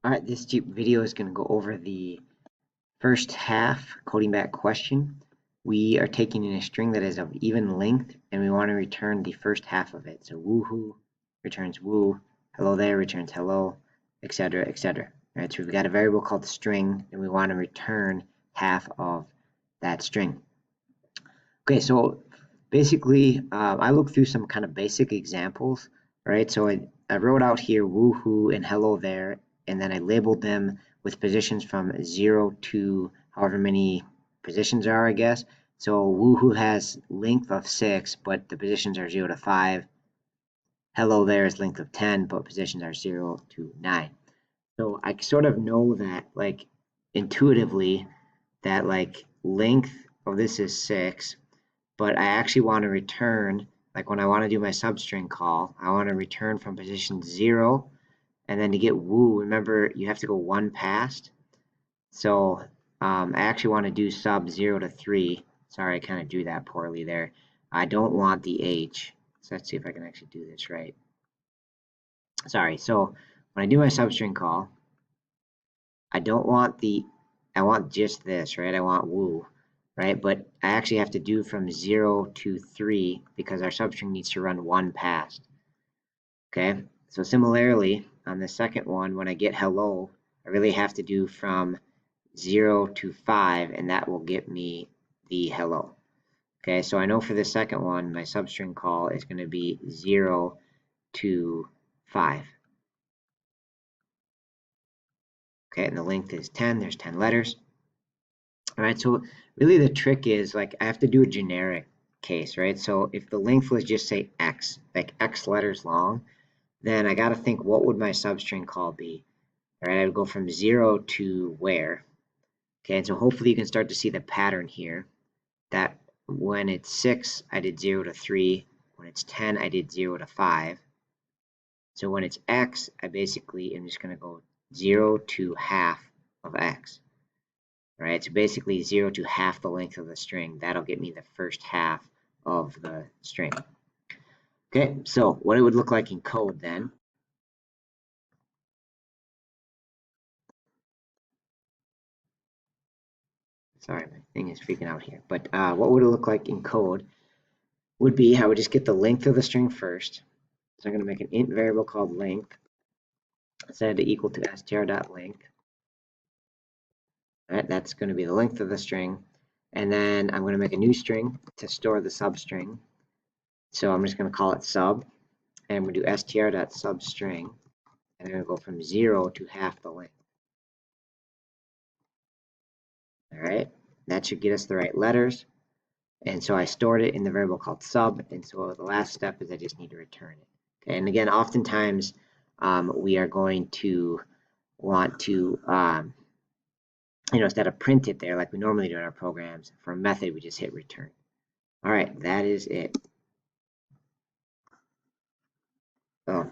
Alright, this video is going to go over the first half coding back question. We are taking in a string that is of even length and we want to return the first half of it. So woohoo returns woo, hello there returns hello, etc., etc. Alright, so we've got a variable called string and we want to return half of that string. Okay, so basically I looked through some kind of basic examples, right? So I wrote out here woohoo and hello there, and then I labeled them with positions from 0 to however many positions are, I guess. So woohoo has length of 6, but the positions are 0 to 5. Hello there is length of 10, but positions are 0 to 9. So I sort of know that, like, intuitively, that like length of this is 6, but I actually want to return, like when I want to do my substring call, I want to return from position 0, and then to get woo, remember you have to go 1 past. So I actually want to do sub 0 to 3. Sorry, I kind of drew that poorly there. I don't want the H. So let's see if I can actually do this right. Sorry, so when I do my substring call, I don't want I want just this, right? I want woo, right? But I actually have to do from 0 to 3 because our substring needs to run 1 past. Okay, so similarly, on the second one, when I get hello, I really have to do from 0 to 5, and that will get me the hello. Okay, so I know for the second one, my substring call is going to be 0 to 5. Okay, and the length is 10, there's 10 letters. All right, so really the trick is, like, I have to do a generic case, right? So if the length was just say X, like X letters long, then I got to think, what would my substring call be? All right, I would go from 0 to where? Okay, and so hopefully you can start to see the pattern here, that when it's 6, I did 0 to 3. When it's 10, I did 0 to 5. So when it's X, I basically am just going to go 0 to half of X. All right, so basically 0 to half the length of the string. That'll get me the first half of the string. Okay, so what it would look like in code then. Sorry, my thing is freaking out here. But what would it look like in code would be, I would just get the length of the string first. So I'm going to make an int variable called length, set it equal to str.length. All right, that's going to be the length of the string. And then I'm going to make a new string to store the substring. So I'm just going to call it sub. And I'm going to do str.substring. And I'm going to go from 0 to half the length. All right, that should get us the right letters. And so I stored it in the variable called sub. And so the last step is I just need to return it. Okay, and again, oftentimes we are going to want to, instead of print it there like we normally do in our programs, for a method, we just hit return. All right, that is it. Oh,